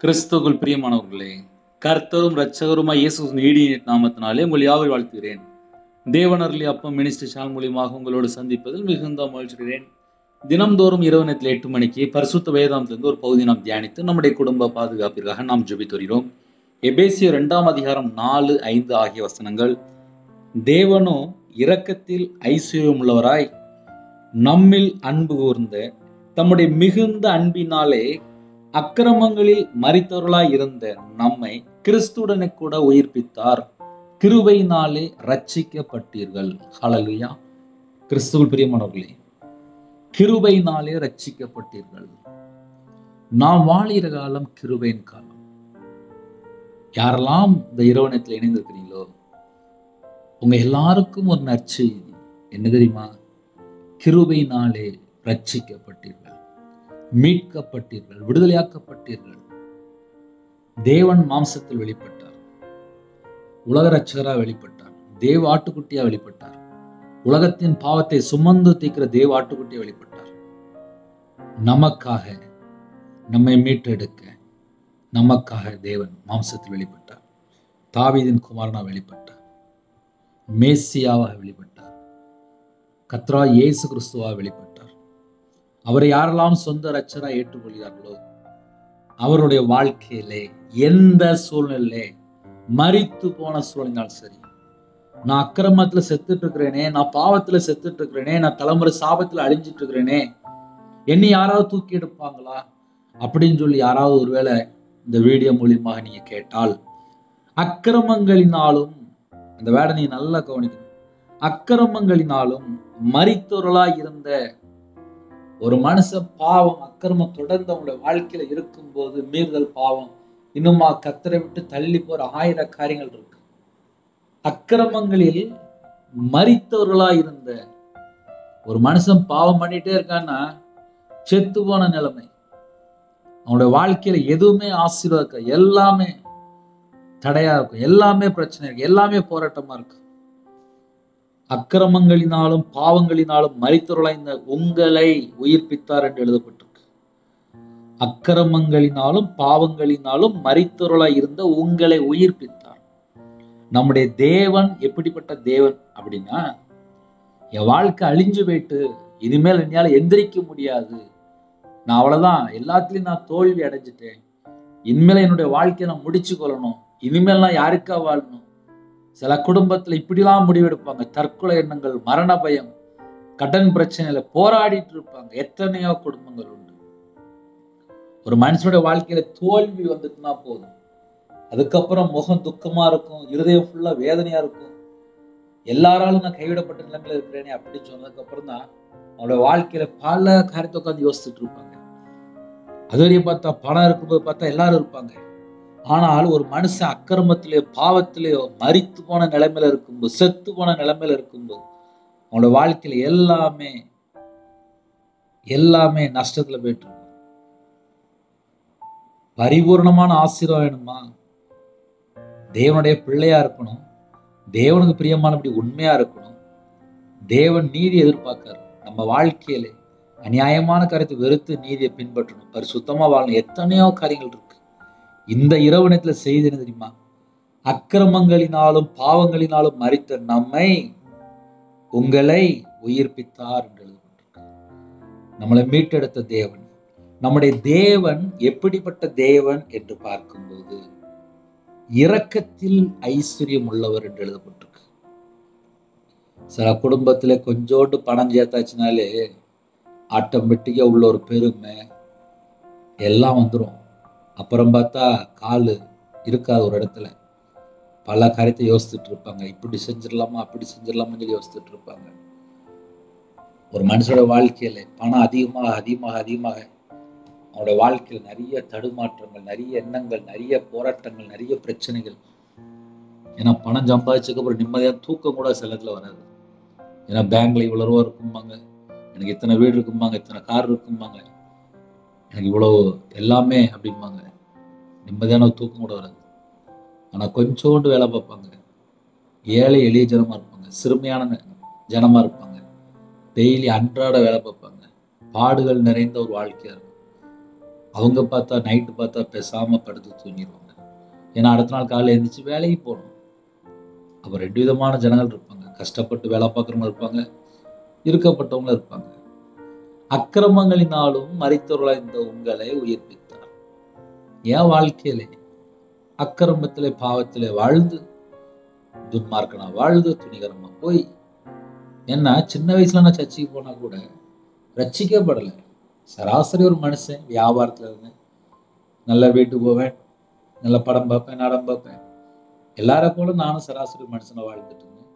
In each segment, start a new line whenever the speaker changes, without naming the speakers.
கிறிஸ்துவுக்குள் பிரியமானவர்களே, கர்த்தரும் இரட்சகருமாய் இயேசு நீடிய நாமத்தினாலே உங்கள் யாவரையும் வாழ்த்துகிறேன். தேவனருளிய அப்பம் மினிஸ்ட்ரி சேனல் மூலியமாக உங்களோடு சந்திப்பதில் மிகுந்த மகிழ்ச்சிகிறேன். தினம்தோறும் இரவு நேரத்தில் 8 மணிக்கு பரிசுத்த வேதாந்தத்திலிருந்து ஒரு பகுதி நாம் தியானித்து நம்முடைய குடும்ப பாதுகாப்பிற்காக நாம் ஜெபித்து வருகிறோம். எபேசியர் 2 அதிகாரம் 4, 5 ஆகிய வசனங்கள். தேவனோ இரக்கத்தில் ஐஸ்வர்யம் உள்ளவராய் நம்மில் அன்பு கூர்ந்த தம்முடைய மிகுந்த அன்பினாலே அக்கிரமங்களில் மரித்தவர்களாய் இருந்த நம்மை கிறிஸ்துவுடனே கூட உயிர்ப்பித்தார். கிருபையினாலே ரட்சிக்கப்பட்டீர்கள். ஹல்லேலூயா. கிறிஸ்துவுக்குள் பிரியமானவர்களே, கிருபையினாலே ரட்சிக்கப்பட்டீர்கள். நாம் வாழுகிற காலம் கிருபையின் காலம். யாரெல்லாம் இந்த இரவு நேரத்தில் இணைந்திருக்கிறீங்களோ, உங்க எல்லாருக்கும் ஒரு நற்செய்தி என்ன தெரியுமா? கிருபையினாலே ரட்சிக்கப்பட்டீர்கள், மீட்கப்பட்டீர்கள், விடுதலையாக்கப்பட்டீர்கள். தேவன் மாம்சத்தில் வெளிப்பட்டார், உலக ரட்சகராக வெளிப்பட்டார், தேவ ஆட்டுக்குட்டியா வெளிப்பட்டார், உலகத்தின் பாவத்தை சுமந்து தீர்க்கிற தேவ ஆட்டுக்குட்டியா வெளிப்பட்டார். நமக்காக, நம்மை மீட்டெடுக்க நமக்காக தேவன் மாம்சத்தில் வெளிப்பட்டார். தாவீதின் குமாரனா வெளிப்பட்டார், மேசியாவாக வெளிப்பட்டார், கர்த்தராகிய இயேசு கிறிஸ்துவாக வெளிப்பட்டார். அவரை யாரெல்லாம் சொந்த இரட்சகராக ஏற்றுக்கொள்கிறார்களோ அவருடைய வாழ்க்கையிலே எந்த சூழ்நிலையிலே மரித்து போன சூழ்நிலையால் சரி, நான் அக்கிரமத்துல செத்துட்டு இருக்கிறேனே, நான் பாவத்துல செத்துட்டு இருக்கிறேனே, நான் தலைமுறை சாபத்துல அழிஞ்சிட்டு இருக்கிறேனே, என்னை யாராவது தூக்கி எடுப்பாங்களா அப்படின்னு சொல்லி யாராவது ஒருவேளை இந்த வீடியோ மூலியமாக நீங்க கேட்டால், அக்கிரமங்களினாலும், அந்த வேடை நீங்க நல்லா கவனிக்கணும், அக்கிரமங்களினாலும் மரித்தவர்களாய் இருந்த ஒரு மனுஷன் பாவம் அக்கிரமம் தொடர்ந்து அவங்களுடைய வாழ்க்கையில இருக்கும்போது, மீறுதல் பாவம் இன்னுமா கர்த்தரை விட்டு தள்ளி போற 1000 காரியங்கள் இருக்கு. அக்கிரமங்களில் மரித்தவர்களா இருந்த ஒரு மனுஷன் பாவம் பண்ணிட்டே இருக்கான்னா செத்து போன நிலைமை. அவனுடைய வாழ்க்கையில எதுவுமே ஆசீர்வாதம், எல்லாமே தடையா இருக்கும், எல்லாமே பிரச்சனை இருக்கு, எல்லாமே போராட்டமா இருக்கு. அக்கிரமங்களினாலும் பாவங்களினாலும் மரித்தவர்களாய் இந்த உங்களை உயிர்ப்பித்தார் என்று எழுதப்பட்டிருக்கு. அக்கிரமங்களினாலும் பாவங்களினாலும் மரித்தவர்களாய் இருந்த உங்களை உயிர்ப்பித்தார். நம்முடைய தேவன் எப்படிப்பட்ட தேவன் அப்படின்னா, என் வாழ்க்கை அழிஞ்சு போயிட்டு இனிமேல் என்னால எந்திரிக்க முடியாது, நான் அவ்வளவுதான், எல்லாத்துலயும் நான் தோல்வி அடைஞ்சிட்டேன், இனிமேல் என்னுடைய வாழ்க்கையை நான் முடிச்சு கொள்ளணும், இனிமேல் நான் யாருக்கா வாழணும். சில குடும்பத்துல இப்படிலாம் முடிவெடுப்பாங்க. தற்கொலை எண்ணங்கள், மரண பயம், கடன் பிரச்சனையில போராடிட்டு இருப்பாங்க. எத்தனையோ குடும்பங்கள் உண்டு. ஒரு மனுஷனுடைய வாழ்க்கையில தோல்வி வந்துட்டுனா போதும், அதுக்கப்புறம் முகம் துக்கமா இருக்கும், இருதயம் ஃபுல்லா வேதனையா இருக்கும். எல்லாராலும் நான் கைவிடப்பட்ட நிலைமையில இருக்கிறேனே அப்படின்னு சொன்னதுக்கு அப்புறம் தான் அவனோட வாழ்க்கையில பல காரியத்தை உட்காந்து யோசிச்சுட்டு இருப்பாங்க. அதுவரையும் பார்த்தா பணம் இருக்கும்போது பார்த்தா எல்லாரும் இருப்பாங்க. ஆனால் ஒரு மனுஷன் அக்கிரமத்திலேயோ பாவத்திலேயோ மரித்து போன நிலைமையில இருக்கும்போது, செத்து போன நிலைமையில இருக்கும்போது, அவனோட வாழ்க்கையில எல்லாமே நஷ்டத்துல போயிட்டு இருக்கும். பரிபூர்ணமான ஆசீர்வாதம் வேணுமா? தேவனுடைய பிள்ளையா இருக்கணும், தேவனுக்கு பிரியமானபடி உண்மையா இருக்கணும், தேவன் நீதி எதிர்பார்க்காரு. நம்ம வாழ்க்கையில அநியாயமான காரியத்தை வெறுத்து நீதியை பின்பற்றணும், பரிசுத்தமா வாழணும். எத்தனையோ காரியங்கள் இருக்கு. இந்த இரவு நேரத்துல செய்தி என்ன தெரியுமா? அக்கிரமங்களினாலும் பாவங்களினாலும் மரித்த நம்மை உங்களை உயிர்ப்பித்தார் என்று எழுதப்பட்டிருக்கு. நம்மளை மீட்டெடுத்த தேவன், நம்முடைய தேவன் எப்படிப்பட்ட தேவன் என்று பார்க்கும்போது இரக்கத்தில் ஐஸ்வர்யம் உள்ளவர் என்று எழுதப்பட்டிருக்கு. சில குடும்பத்துல கொஞ்சோண்டு பணம் சேர்த்தாச்சுனாலே ஆட்டோமேட்டிக்கா உள்ள ஒரு பெருமை எல்லாம் வந்துடும். அப்புறம் பார்த்தா காலு இருக்காது ஒரு இடத்துல. பல காரியத்தை யோசிச்சுட்டு இருப்பாங்க, இப்படி செஞ்சிடலாமா அப்படி செஞ்சிடலாமான்னு சொல்லி யோசிச்சுட்டு இருப்பாங்க. ஒரு மனுஷனோட வாழ்க்கையில பணம் அதிகமாக அதிகமாக அதிகமாக அவனோட வாழ்க்கையில நிறைய தடுமாற்றங்கள், நிறைய எண்ணங்கள், நிறைய போராட்டங்கள், நிறைய பிரச்சனைகள். ஏன்னா பணம் சம்பாதிச்சதுக்கு அப்புறம் நிம்மதியாக தூக்கம் கூட சில இடத்துல வராது. ஏன்னா பேங்க்ல இவ்வளவு ரூபா இருக்கும்பாங்க, எனக்கு இத்தனை வீடு இருக்கும்பாங்க, இத்தனை கார் இருக்கும்பாங்க, எனக்கு இவ்வளவு எல்லாமே அப்படிம்பாங்க. நிம்மதியான தூக்கம் கூட வராது. ஆனா கொஞ்சோண்டு வேலை பார்ப்பாங்க, ஏழை எளிய ஜனமா இருப்பாங்க, சிறுமையான ஜனமா இருப்பாங்க, டெய்லி அன்றாட வேலை பார்ப்பாங்க, பாடுகள் நிறைந்த ஒரு வாழ்க்கையா இருக்கும். அவங்க பார்த்தா நைட்டு பார்த்தா பேசாம படுத்து தூங்கிடுவாங்க. ஏன்னா அடுத்த நாள் காலையில் எழுந்திரிச்சு வேலைக்கு போகணும். அப்போ 2 விதமான ஜனங்கள் இருப்பாங்க. கஷ்டப்பட்டு வேலை பார்க்குறவங்க இருப்பாங்க, இருக்கப்பட்டவங்க இருப்பாங்க. அக்கிரமங்களினாலும் மரித்தவர்களாய் இந்த உங்களை உயிர்ப்பித்தார். என் வாழ்க்கையிலே அக்கிரமத்திலே பாவத்திலே வாழ்ந்து, துன்மார்க்கனா வாழ்ந்து, துணிகரமா போய், ஏன்னா சின்ன வயசுல நான் சர்ச்சைக்கு போனா கூட ரட்சிக்கப்படலை. சராசரி ஒரு மனுஷன், வியாபாரத்துல இருந்தேன், நல்ல வீட்டுக்கு போவேன், நல்ல படம் பார்ப்பேன், நாடகம் பார்ப்பேன். எல்லாரை போல நானும் சராசரி மனுஷனை வாழ்ந்துட்டு இருந்தேன்.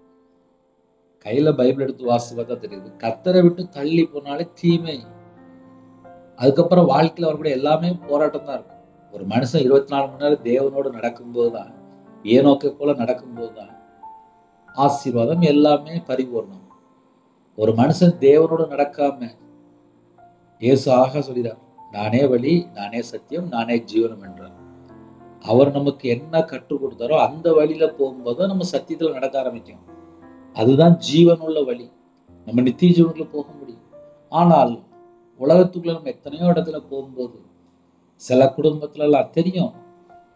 கையில பைபிள் எடுத்து வாசித்து பார்த்தா தெரியுது, கர்த்தரை விட்டு தள்ளி போனாலே தீமை. அதுக்கப்புறம் வாழ்க்கையில வரக்கூடிய எல்லாமே போராட்டம் தான் இருக்கும். ஒரு மனுஷன் 24 மணி நேரம் தேவனோடு நடக்கும்போது தான், ஏனோக்கை போல நடக்கும்போது தான் ஆசீர்வாதம் எல்லாமே பரிபூர்ணம். ஒரு மனுஷன் தேவனோடு நடக்காம, இயேசு ஆக சொல்கிறார், நானே வழி, நானே சத்தியம், நானே ஜீவனம் என்றார். அவர் நமக்கு என்ன கற்றுக் கொடுத்தாரோ அந்த வழியில போகும்போது நம்ம சத்தியத்துல நடக்க ஆரம்பிக்கும். அதுதான் ஜீவனுள்ள வழி. நம்ம நித்திய ஜீவனுக்குள்ள போக முடியும். ஆனால் உலகத்துக்குள்ள நம்ம எத்தனையோ இடத்துல போகும்போது, சில குடும்பத்துல எல்லாம் தெரியும்,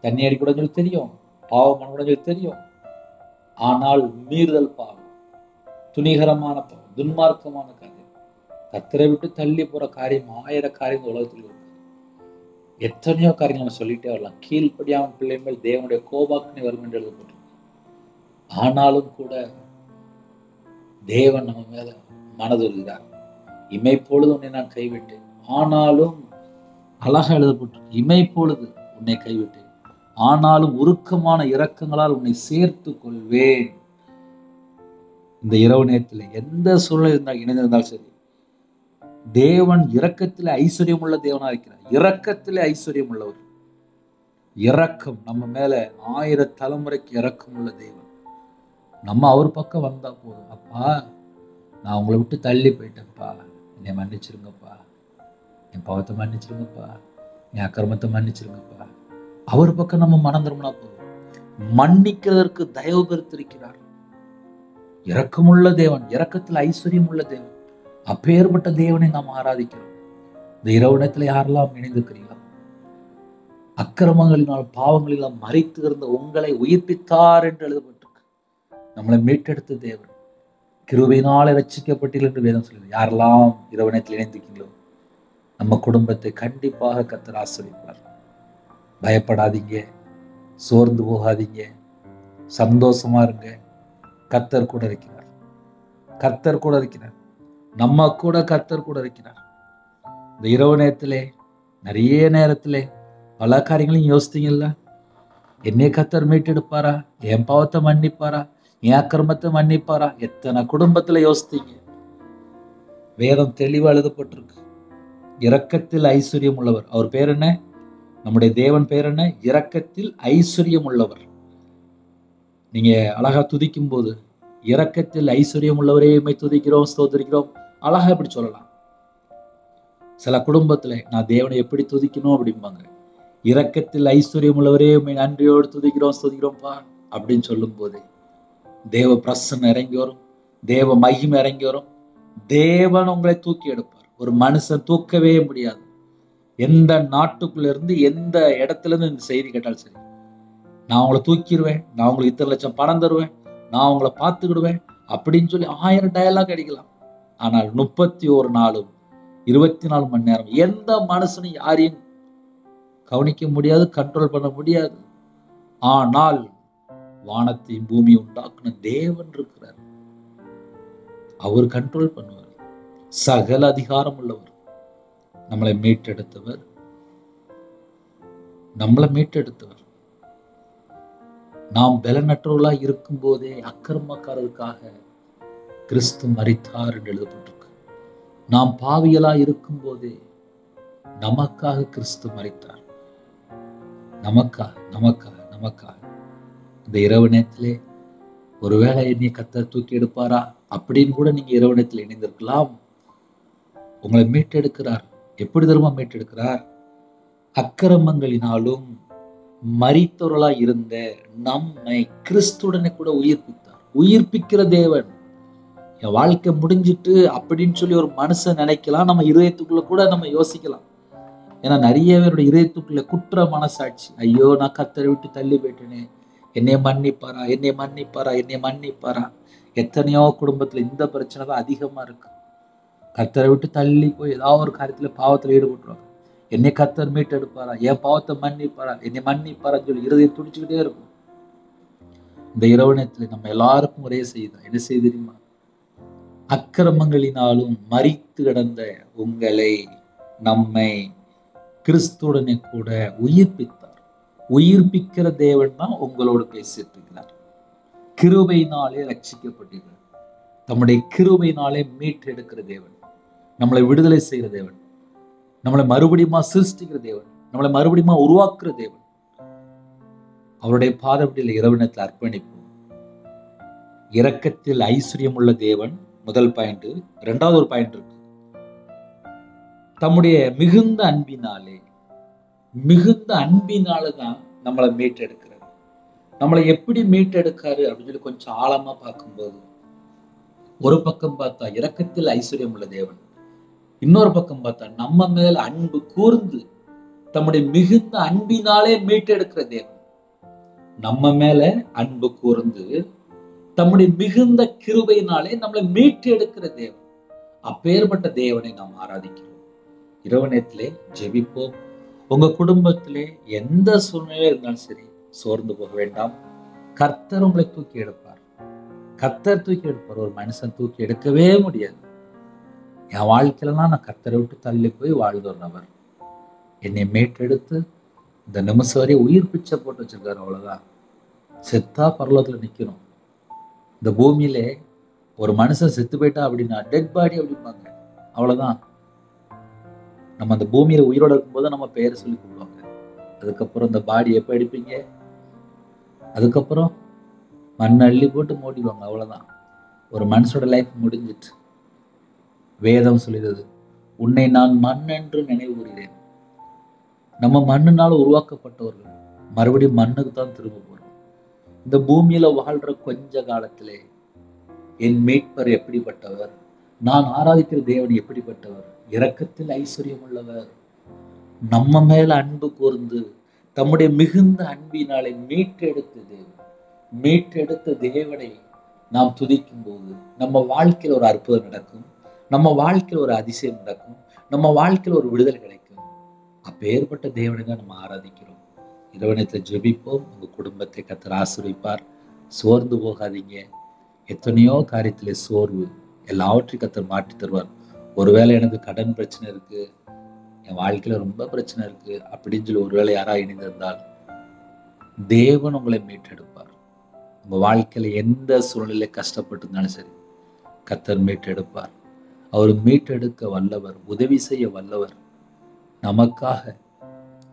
தண்ணி அடிக்கூட தெரியும், பாவம் பண்ணக்கூட தெரியும். ஆனால் மீறுதல் பாவம், துணிகரமான பாவம், துன்மார்க்கமான காரியம், கர்த்தரை விட்டு தள்ளி போற காரியம், 1000 காரியம் உலகத்தில் இருக்கு. எத்தனையோ காரியங்கள் நம்ம சொல்லிட்டே வரலாம். கீழ்ப்படியாம பிள்ளை மேல் தேவனுடைய கோபாக்கினை வரும் என்று எழுதப்பட்டிருக்கு. ஆனாலும் கூட தேவன் நம்ம மேல மனதுருகிறார். இமைப்பொழுது உன்னை நான் கைவிட்டேன். ஆனாலும் அழகா எழுதப்பட்டிருக்கு, இமைப்பொழுது உன்னை கைவிட்டேன், ஆனாலும் உருக்கமான இரக்கங்களால் உன்னை சேர்த்து கொள்வேன். இந்த இரவு நேரத்தில் எந்த சூழ்நிலை இருந்தால் இணைந்திருந்தாலும் சரி, தேவன் இரக்கத்திலே ஐஸ்வர்யம் உள்ள தேவனா இருக்கிறார். இரக்கத்திலே ஐஸ்வர்யம் உள்ளவர். இரக்கம் நம்ம மேல 1000 தலைமுறைக்கு இரக்கம் உள்ள தேவன். நம்ம அவர் பக்கம் வந்தா போதும், அப்பா நான் உங்களை விட்டு தள்ளி போயிட்டேன்ப்பா, என்னை மன்னிச்சிருங்கப்பா, என் பாவத்தை மன்னிச்சிருங்கப்பா, என் அக்கிரமத்தை மன்னிச்சிருங்கப்பா. அவர் பக்கம் நம்ம மனம் திரும்பினா போதும். மன்னிக்கிறதற்கு தயவு பெருத்திருக்கிறார். இரக்கமுள்ள தேவன், இரக்கத்தில் ஐஸ்வர்யம் உள்ள தேவன். அப்பேற்பட்ட தேவனை நாம் ஆராதிக்கிறோம். இந்த இரவு நேரத்தில் யாரெல்லாம் இணைந்திருக்கிறீங்களா? அக்கிரமங்களினால் பாவங்களினால் மரித்து இருந்த உங்களை உயிர்ப்பித்தார் என்று எழுதப்பட்டிருக்கு. நம்மளை மீட்டெடுத்த தேவன், கிருபையினாலே ரட்சிக்கப்பட்டீர்கள் என்று வேதம் சொல்லுது. யாரெல்லாம் இரவு நேரத்தில் இணைந்திருக்கீங்களோ நம்ம குடும்பத்தை கண்டிப்பாக கர்த்தர் ஆசீர்வதிப்பார். பயப்படாதீங்க, சோர்ந்து போகாதீங்க, சந்தோஷமா இருங்க. கர்த்தர் கூட இருக்கிறார். கர்த்தர் கூட இருக்கிறார். நம்ம கூட கர்த்தர் கூட இருக்கிறார். இந்த இரவு நேரத்திலே, நிறைய நேரத்திலே பல காரியங்களையும் யோசித்தீங்கல்ல, என்னை கர்த்தர் மீட்டெடுப்பாரா, என் பாவத்தை மன்னிப்பாரா, என் அக்கிரமத்தை மன்னிப்பாரா? எத்தனை குடும்பத்துல யோசித்தீங்க? வேதம் தெளிவா எழுதப்பட்டிருக்கு. இரக்கத்தில் ஐஸ்வர்யம் உள்ளவர். அவர் பேர் என்ன? நம்முடைய தேவன் பேர் என்ன? இரக்கத்தில் ஐஸ்வர்யம் உள்ளவர். நீங்க அழகா துதிக்கும் போது, இரக்கத்தில் ஐஸ்வர்யம் உள்ளவரே உம்மை துதிக்கிறோம், ஸ்தோத்திரிக்கிறோம், அழகா இப்படி சொல்லலாம். சில குடும்பத்துல நான் தேவனை எப்படி துதிக்கணும் அப்படிம்பாங்க. இரக்கத்தில் ஐஸ்வர்யம் உள்ளவரே உம்மை நன்றியோடு துதிக்கிறோம், ஸ்தோத்திரிக்கிறோம்ப்பா அப்படின்னு சொல்லும் போது தேவ பிரசன்னம் இறங்கி வரும், தேவ மகிமை இறங்கி வரும். தேவன் உங்களை தூக்கி எடுப்பார். ஒரு மனுஷன் தூக்கவே முடியாது. எந்த நாட்டுக்குள்ள இருந்து, எந்த இடத்துல இருந்து இந்த செய்தி கேட்டாலும் சரி, நான் உங்களை தூக்கிடுவேன், நான் உங்களுக்கு இத்தனை லட்சம் பணம் தருவேன், நான் உங்களை பார்த்துக்கிடுவேன் அப்படின்னு சொல்லி 1000 டயலாக் அடிக்கலாம். ஆனால் 31 நாளும் 24 மணி நேரம் எந்த மனுஷனும் யாரையும் கவனிக்க முடியாது, கண்ட்ரோல் பண்ண முடியாது. ஆனால் வானத்தையும் பூமி உண்டாக்குன தேவன் இருக்கிறார். அவர் கண்ட்ரோல் பண்ணுவார். சகல அதிகாரம் உள்ளவர். நம்மளை மீட்டெடுத்தவர். நாம் பலனற்றவர்களா இருக்கும் போதே அக்கிரமக்காரருக்காக கிறிஸ்து மரித்தார் என்று எழுதப்பட்டிருக்கு. நாம் பாவிகளா இருக்கும் போதே நமக்காக கிறிஸ்து மரித்தார். நமக்காக. இந்த இரவு நேரத்திலே ஒருவேளை என்னை கர்த்தர் தூக்கி எடுப்பாரா அப்படின்னு கூட நீங்க இரவு நேரத்தில் இணைந்திருக்கலாம். உங்களை மீட்டெடுக்கிறார். எப்படி தெரியுமா மீட்டெடுக்கிறார்? அக்கிரமங்களினாலும் மரித்தவர்களாய் இருந்த நம்மை கிறிஸ்துடனே கூட உயிர்ப்பித்தார். உயிர்ப்பிக்கிற தேவன். என் வாழ்க்கை முடிஞ்சிட்டு அப்படின்னு சொல்லி ஒரு மனுஷன் நினைக்கலாம். நம்ம இதயத்துக்குள்ள கூட நம்ம யோசிக்கலாம், ஏன்னா நிறைய பேருடைய இதயத்துக்குள்ள குற்ற மனசாட்சி, ஐயோ நான் கர்த்தரை விட்டு தள்ளி போயிட்டேனே, என்னை மன்னிப்பாரா, என்னை மன்னிப்பாரா, என்னை மன்னிப்பாரா. எத்தனையோ குடும்பத்துல இந்த பிரச்சனை தான் அதிகமா இருக்கு. கர்த்தரை விட்டு தள்ளி போய் ஏதாவது ஒரு காரியத்துல பாவத்துல ஈடுபட்டுருவாங்க. என்னை கர்த்தர் மீட்டு எடுப்பாரா, என் பாவத்தை மன்னிப்பாரா, என்னை மன்னிப்பாரான்னு சொல்லி இருதயம் துடிச்சுக்கிட்டே இருக்கும். இந்த இரவு நேரத்துல நம்ம எல்லாருக்கும் ஒரே செய்தி என்ன செய்தி தெரியுமா? அக்கிரமங்களினாலும் மரித்து கிடந்த உங்களை, நம்மை கிறிஸ்துடனே கூட உயிர்ப்பித்தார். உயிர்ப்பிக்கிற தேவன் தான் உங்களோடு பேசிட்டு இருக்கிறார். கிருபையினாலே ரட்சிக்கப்பட்டீர்கள். நம்முடைய கிருபையினாலே மீட்டெடுக்கிற தேவன், நம்மளை விடுதலை செய்கிற தேவன், நம்மளை மறுபடியுமா சிருஷ்டிக்கிற தேவன், நம்மளை மறுபடியுமா உருவாக்குற தேவன். அவருடைய பாதப்படியில் இரவு நேரத்தில் அர்ப்பணிப்போம். இரக்கத்தில் ஐஸ்வர்யம் உள்ள தேவன் முதல் பாயிண்ட். இரண்டாவது ஒரு பாயிண்ட் இருக்கு. தம்முடைய மிகுந்த அன்பினாலதான் நம்மளை மீட்டெடுக்கிறார். நம்மளை எப்படி மீட்டெடுக்காரு அப்படின்னு சொல்லி கொஞ்சம் ஆழமா பார்க்கும்போது, ஒரு பக்கம் பார்த்தா இரக்கத்தில் ஐஸ்வர்யம் உள்ள தேவன், இன்னொரு பக்கம் பார்த்தா நம்ம மேல அன்பு கூர்ந்து தம்முடைய மிகுந்த அன்பினாலே மீட்டெடுக்கிற தேவன். நம்ம மேல அன்பு கூர்ந்து தம்முடைய மிகுந்த கிருபையினாலே நம்மளை மீட்டு எடுக்கிற தேவன். அப்பேற்பட்ட தேவனை நாம் ஆராதிக்கிறோம். இரவு நேரத்திலே ஜெபிப்போம். உங்க குடும்பத்திலே எந்த சூழ்நிலை இருந்தாலும் சரி, சோர்ந்து போக வேண்டாம். கர்த்தர் உங்களை தூக்கி எடுப்பார். கர்த்தர் தூக்கி எடுப்பார். ஒரு மனுஷன் தூக்கி எடுக்கவே முடியாது. என் வாழ்க்கையிலாம் நான் கர்த்தரை விட்டு தள்ளி போய் வாழ்ந்து ஒரு நபர். என்னை மீட்டெடுத்து இந்த நிமிஷம் வரை உயிர் பிச்சை போட்டு வச்சிருக்காரு. அவ்வளவுதான். செத்தா பரலோகத்துல நிக்கணும். இந்த பூமியிலே ஒரு மனுஷன் செத்து போயிட்டா அப்படின்னா டெட் பாடி அப்படிம்பாங்க. அவ்வளவுதான். நம்ம அந்த பூமியில உயிரோட இருக்கும்போது நம்ம பெயரை சொல்லி கூப்பிடுவாங்க. அதுக்கப்புறம் இந்த பாடி எப்ப எடுப்பீங்க? அதுக்கப்புறம் மண் அள்ளி போட்டு மூடிடுவாங்க. அவ்வளவுதான். ஒரு மனுஷோட லைஃப் முடிஞ்சிட்டு. வேதம் சொல்லுகிறது, உன்னை நான் மண் என்று நினைவு கூறுகிறேன். நம்ம மண்ணுனால உருவாக்கப்பட்டவர்கள். மறுபடியும் மண்ணுக்கு தான் திரும்ப போறோம். இந்த பூமியில வாழ்ற கொஞ்ச காலத்திலே என் மீட்பர் எப்படிப்பட்டவர், நான் ஆராதிக்கிற தேவன் எப்படிப்பட்டவர், இரக்கத்தில் ஐஸ்வர்யம் உள்ளவர், நம்ம மேல அன்பு கூர்ந்து தம்முடைய மிகுந்த அன்பினாலே மீட்டெடுத்த தேவனை நாம் துதிக்கும் போது நம்ம வாழ்க்கையில் ஒரு அற்புதம் நடக்கும். நம்ம வாழ்க்கையில் ஒரு அதிசயம் நடக்கும். நம்ம வாழ்க்கையில் ஒரு விடுதலை கிடைக்கும். அப்பேற்பட்ட தேவனை தான் நம்ம ஆராதிக்கிறோம். இரவனத்தை ஜெபிப்போம். உங்க குடும்பத்தை கர்த்தர் ஆசீர்வதிப்பார். சோர்ந்து போகாதீங்க. எத்தனையோ காரியத்திலே சோர்வு, எல்லாவற்றையும் கர்த்தர் மாற்றி தருவார். ஒருவேளை எனக்கு கடன் பிரச்சனை இருக்கு, என் வாழ்க்கையில ரொம்ப பிரச்சனை இருக்கு அப்படின்னு சொல்லி ஒருவேளை யாரா இணைந்திருந்தால், தேவன் உங்களை மீட்டெடுப்பார். உங்க வாழ்க்கையில எந்த சூழ்நிலை கஷ்டப்பட்டு இருந்தாலும் சரி, கர்த்தர் மீட்டெடுப்பார். அவர் மீட்டெடுக்க வல்லவர், உதவி செய்ய வல்லவர். நமக்காக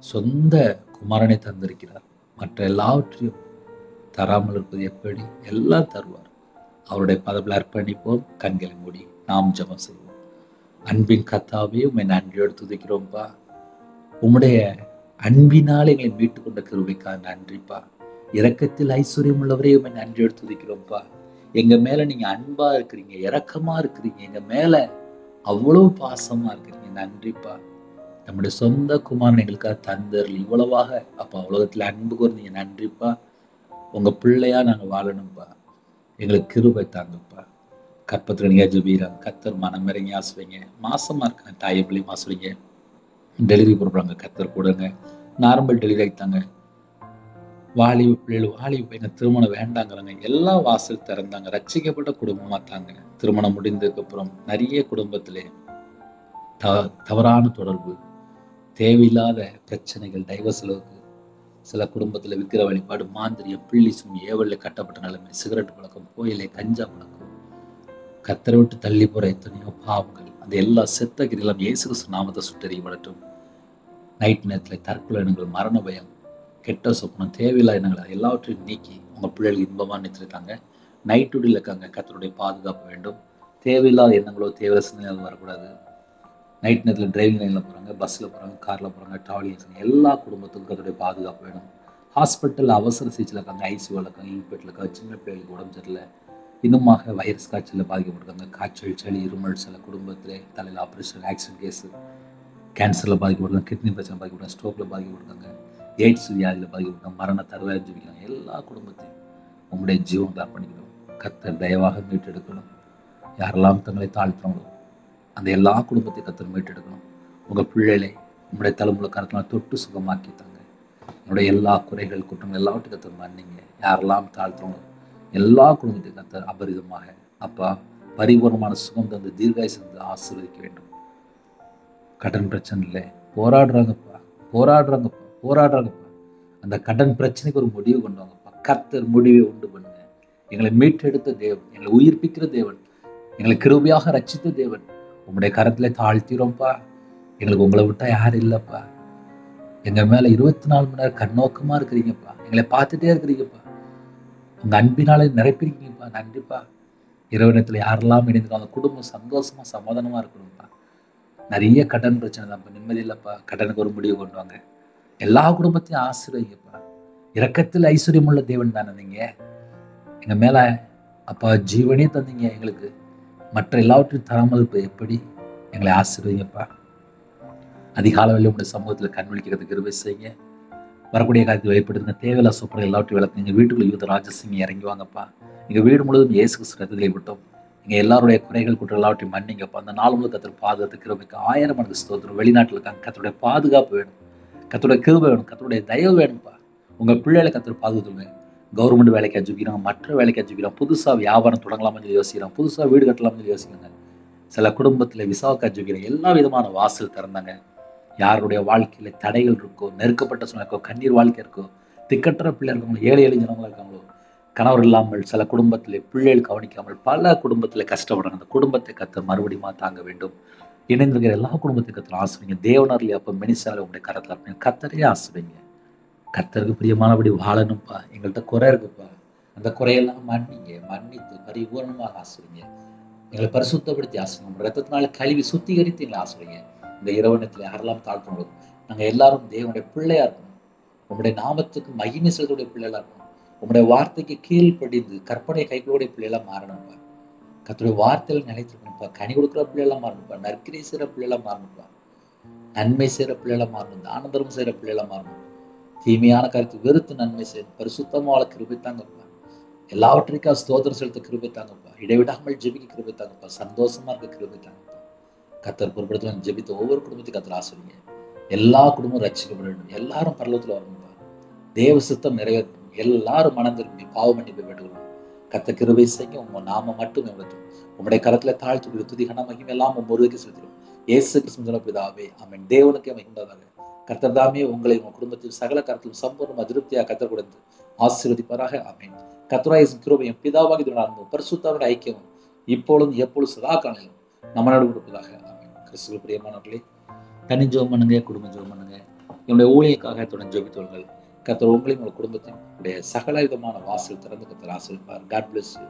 சொந்த குமாரனை தந்திருக்கிறார். மற்ற எல்லாவற்றையும் தராமல் இருப்பது எப்படி? எல்லாம் தருவார். அவருடைய பதவியில் அர்ப்பணிப்போம். கண்களை மூடி நாம் ஜெபம் செய்வோம். அன்பின் கர்த்தாவே, உம்மை நன்றியோடு துதிக்கிறோம்ப்பா. உம்முடைய அன்பினால் எங்களை மீட்டுக் கொண்ட கிருபைக்காக நன்றிப்பா. இரக்கத்தில் ஐஸ்வர்யம் உள்ளவரே, உம்மை நன்றியோடு துதிக்கிறோம்ப்பா. எங்க மேல நீங்க அன்பா இருக்கிறீங்க, இரக்கமா இருக்கிறீங்க, எங்க மேல அவ்வளவு பாசமா இருக்கிறீங்க. நன்றிப்பா. நம்முடைய சொந்த குமாரன் எங்களுக்காக தந்தருள் இவ்வளவாக அப்பா உலகத்துல அன்பு கூர்ந்தீங்க. நன்றிப்பா. உங்க பிள்ளையா நாங்க வாழணும்ப்பா. எங்களுக்கு கிருபை தாங்கப்பா. கற்பத்துல நீங்க ஜெபிக்கிறாங்க. கர்த்தர் மனமிறங்கி ஆசுவீங்க. மாசமா இருக்காங்க, தாயை பிள்ளை மாசுவீங்க. டெலிவரி போடுறாங்க, கர்த்தர் கூடங்க. நார்மல் டெலிவரி ஆகிட்டாங்க. வாலிப பிள்ளைகள், வாலிப பையன் திருமணம் வேண்டாங்கிறாங்க. எல்லா வாசல் திறந்தாங்க. ரட்சிக்கப்பட்ட குடும்பமா தாங்க. திருமணம் முடிந்ததுக்கு அப்புறம் நிறைய குடும்பத்திலே தவறான தொடர்பு, தேவையில்லாத பிரச்சனைகள், டைவர்ஸ் அளவுக்கு சில குடும்பத்துல விக்கிர வழிபாடு, மாந்திரியம், பிள்ளி சுமி, ஏவல்ல கட்டப்பட்ட நிலைமை, சிகரெட் பழக்கம், கோயிலை, கஞ்சா பழக்கம், கர்த்தரை விட்டு தள்ளி போற எத்தனையோ பாவங்கள், அந்த எல்லா செத்த கிரிகளும் இயேசு கிறிஸ்து நாமத்தை சுட்டெறியப்படட்டும். நைட் நேரத்துல தற்கொலை எண்ணங்கள், மரண பயம், கெட்ட சொப்பனம், தேவையில்லா எண்ணங்கள் எல்லாவற்றையும் நீக்கி உங்க பிள்ளைகளுக்கு இன்பமா நிறுத்திருக்காங்க. நைட் டியூட்டியில் இருக்காங்க. கர்த்தருடைய பாதுகாப்பு வேண்டும். தேவையில்லாத எண்ணங்களோ தேவையில்ல சிந்தனைகளோ வரக்கூடாது. நைட் நேரத்தில் டிரைவிங் லைனில் போகிறாங்க, பஸ்ஸில் போகிறாங்க, காரில் போகிறாங்க, ட்ராவலிங், எல்லா குடும்பத்துக்கும் அதோடைய பாதுகாப்பு வேணும். ஹாஸ்பிட்டலில் அவசர சிகிச்சையில் இருக்காங்க, ஐசியூவில் இருக்காங்க, இன்பெட்டில் இருக்காங்க, சின்ன பிள்ளைகளுக்கு உடம்பு சரியில்லை, இன்னுமாக வைரஸ் காய்ச்சலில் பாதிக்கப்பட்டிருக்காங்க. காய்ச்சல், சளி, இருமல், சில குடும்பத்தில் தலையில் ஆப்ரேஷன், ஆக்சிடென்ட் கேஸு, கேன்சரில் பாதிக்கப்படுறாங்க, கிட்னி பிரச்சனை பாதிக்கப்படுறாங்க, ஸ்ட்ரோக்கில் பாதிக்கப்படுறாங்க, எய்ட்ஸ் வியாதியில் பாதிக்கப்படுறாங்க, மரண தருவாயில் ஜெபிக்கிறாங்க. எல்லா குடும்பத்தையும் உங்களுடைய ஜீவன்களை அர்ப்பணிக்கணும். கர்த்தர் தயவாக மீட்டெடுக்கணும். யாரெல்லாம் தங்களை தாழ்த்துறாங்களோ அந்த எல்லா குடும்பத்தையும் கர்த்தர் மீட்டெடுக்கணும். உங்கள் பிள்ளைகளை உங்களுடைய தலைமுறை கருத்தினால் தொட்டு சுகமாக்கி தாங்க. என்னுடைய எல்லா குறைகள் குற்றங்கள் எல்லாவற்றையும் கர்த்தர் மன்னிங்க. யாரெல்லாம் தாழ்த்துறாங்களோ எல்லா குடும்பத்தையும் கர்த்தர் அபரிதமாக அப்பா பரிபூர்ணமான சுகம் தந்து தீர்காயுசு தந்து ஆசீர்வதிக்க வேண்டும். கடன் பிரச்சனை இல்லை, போராடுறாங்கப்பா. அந்த கடன் பிரச்சனைக்கு ஒரு முடிவு கொண்டு வாங்கப்பா. கர்த்தர் முடிவை உண்டு பண்ணுங்க. எங்களை மீட்டெடுத்த தேவன், எங்களை உயிர்ப்பிக்கிற தேவன், எங்களை கிருபையாக ரட்சித்த தேவன், உங்களுடைய கரத்துல தாழ்த்திரோம்ப்பா. எங்களுக்கு உங்களை விட்டா யாரும் இல்லைப்பா. எங்க மேல 24 மணி நேரம் கண்ணோக்கமா இருக்கிறீங்கப்பா. எங்களை பார்த்துட்டே இருக்கிறீங்கப்பா. உங்க அன்பினால நிரப்பிருக்கீங்கப்பா. நன்றிப்பா. இரவு நேரத்துல யாரெல்லாம் இணைந்துடும் அந்த குடும்பம் சந்தோஷமா சமாதானமா இருக்கணும்ப்பா. நிறைய கடன் பிரச்சனை தான்ப்பா, நிம்மதி இல்லைப்பா. கடனுக்கு ஒரு முடிவு கொண்டு வாங்க. எல்லா குடும்பத்தையும் ஆசீர்வதிங்கப்பா. இரக்கத்தில் ஐஸ்வர்யம் உள்ள தேவன் தானே நீங்க. எங்க மேல அப்பா ஜீவனே தந்தீங்க எங்களுக்கு. மற்ற எல்லாவற்றையும் தராமல் இப்போ எப்படி எங்களை ஆசீர்வதிங்கப்பா. அதிகாலையில் உங்களுடைய சமூகத்தில் கண் விழிக்கிறதுக்கு கிருபை செய்யுங்க. வரக்கூடிய காலத்தை வெளிப்படுத்துங்க. தேவையில்ல சூப்பர் எல்லாவற்றையும் விளக்குங்க. வீட்டுக்குள்ள யூத ராஜசிங்க இறங்கி வாங்கப்பா. எங்கள் வீடு முழுவதும் இயேசு கிறிஸ்து ரத்தத்திலே விட்டோம். இங்கே எல்லாருடைய குறைகள் குற்றம் எல்லாவற்றையும் மன்னிங்கப்பா. அந்த நாள் முழு கர்த்தர் பாதுகாத்து கிருபைக்கு 1000 மடங்கு ஸ்தோத்திரம். வெளிநாட்டில் இருக்காங்க, கர்த்தருடைய பாதுகாப்பு வேணும், கர்த்தருடைய கிருபை வேணும், கர்த்தருடைய தயவு வேணும்ப்பா. உங்கள் பிள்ளைகளை கர்த்தர் பாதுகாத்துங்க. கவர்மெண்ட் வேலைக்கு அஜிக்கிறாங்க, மற்ற வேலைக்கு அஜிக்கிறாங்க, புதுசாக வியாபாரம் தொடங்கலாம்னு சொல்லி யோசிக்கிறாங்க, புதுசாக வீடு கட்டலாம்னு சொல்லி யோசிக்கிறாங்க. சில குடும்பத்தில் விசாவுக்கு அஜிக்கிறாங்க. எல்லா விதமான வாசல் திறந்தாங்க. யாருடைய வாழ்க்கையில தடைகள் இருக்கோ, நெருக்கப்பட்ட சூழ்நிலை இருக்கோ, கண்ணீர் வாழ்க்கை இருக்கோ, திக்கற்ற பிள்ளை இருக்கவங்களோ, ஏழை ஜனங்களா இருக்காங்களோ, கணவர் இல்லாமல் சில குடும்பத்திலே பிள்ளைகள் கவனிக்காமல் பல குடும்பத்தில் கஷ்டப்படுறாங்க. அந்த குடும்பத்தை கர்த்தர் மறுபடியும் தாங்க வேண்டும். இணைந்திருக்கிற எல்லா குடும்பத்தை கர்த்தர் ஆசிரியங்க. தேவனர்லி அப்போ மினிசால உங்களுடைய கரத்தில் அப்படி கர்த்தரே ஆசிரியங்க. கர்த்தருக்கு பிரியமானபடி வாழணும்ப்பா. எங்கள்கிட்ட குறை இருக்குப்பா, அந்த குறையெல்லாம் மன்னித்து பரிபூர்ணமாக ஆசிரியங்க. எங்களை பரிசுத்தப்படுத்தி ஆசிரியங்க. உங்கள் ரத்தத்தினால கழுவி சுத்திகரித்து எங்களை ஆசிரியங்க. இந்த இரவு நேரத்தில் யாரெல்லாம் தாழ்த்தணும், நாங்கள் எல்லாரும் தேவனுடைய பிள்ளையா இருக்கணும். உங்களுடைய நாமத்துக்கு மகிமை செலுத்தக்கூடிய பிள்ளைகளா இருக்கணும். உங்களுடைய வார்த்தைக்கு கீழ்ப்படிந்து கற்பனை கைகளுடைய பிள்ளைகளா மாறணும்ப்பா. கர்த்தருடைய வார்த்தையில நிலைத்திருக்கணும்ப்பா. கனி கொடுக்குற பிள்ளைகளா மாறணும்ப்பா. நற்கிரியை செய்கிற பிள்ளைகளா மாறணும்ப்பா. நன்மை செய்கிற பிள்ளைகளா மாறணும். தான தர்மம் செய்கிற பிள்ளைகளா மாறணும். தீமையான கருத்து வெறுத்து நன்மை செய்யணும். பரிசுத்தமா வாழ கிருபை தாங்கப்பா. எல்லாவற்றிற்காக ஸ்தோத்திரம் செலுத்த கிருபை தாங்கப்பா. இடைவிடாமல் ஜெபிக்க கிருபை தாங்கப்பா. சந்தோஷமா இருக்க கிருபை தாங்கப்பா. கர்த்தர் பொறுப்படுத்த ஜெபித்த ஒவ்வொரு குடும்பத்தையும் கர்த்தர் ஆசிரியங்க. எல்லா குடும்பமும் ரட்சிக்கப்பட வேண்டும். எல்லாரும் பரலோகத்தில் வரணும்ப்பா. தேவ சித்தம் நிறைவேற்றணும். எல்லாரும் மனம் திரும்பி பாவ மன்னிப்பை பெற்றுக்கணும். கர்த்தர் கிருபை செய்ய உங்க நாம மட்டும் எவ்வளவு உங்களுடைய கரத்துல தாழ்த்து துதி கன மகிமை எல்லாம் முருகைக்கு செலுத்திடும். இயேசு கிறிஸ்து பிதாவே ஆமென். தேவனுக்கே மகிமையாக கர்த்தர் தாமே உங்களை உங்க குடும்பத்தில் சகல கருத்திலும் சம்பூர்ண திருப்தியாக கர்த்தர் கொடுத்து ஆசீர்வதிப்பாராக. ஆமென். கர்த்தராகிய கிருபையும் பிதாவாகிய தேவனுடைய பரிசுத்தமுடைய ஐக்கியமும் இப்பொழுதும் எப்பொழுதும் சதா காலங்களிலும் நம்மளோடு கொடுப்பதாக. ஆமென். கிறிஸ்துவுக்குள் பிரியமானவர்களே, தனி ஜெபம் பண்ணுங்க, குடும்ப ஜெபம் பண்ணுங்க. என்னுடைய ஊழியக்காக தொடர்ந்து ஜெபித்தவர்கள் கர்த்தர் உங்களையும் உங்கள் குடும்பத்தையும் உடைய சகல விதமான வாசல் திறந்து கர்த்தர் ஆசீர்வதிப்பார். God bless you.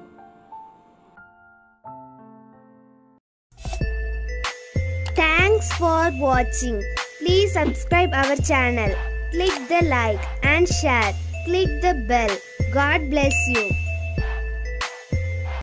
Thanks for watching. Please subscribe our channel. Click the like and share. Click the bell. God bless you.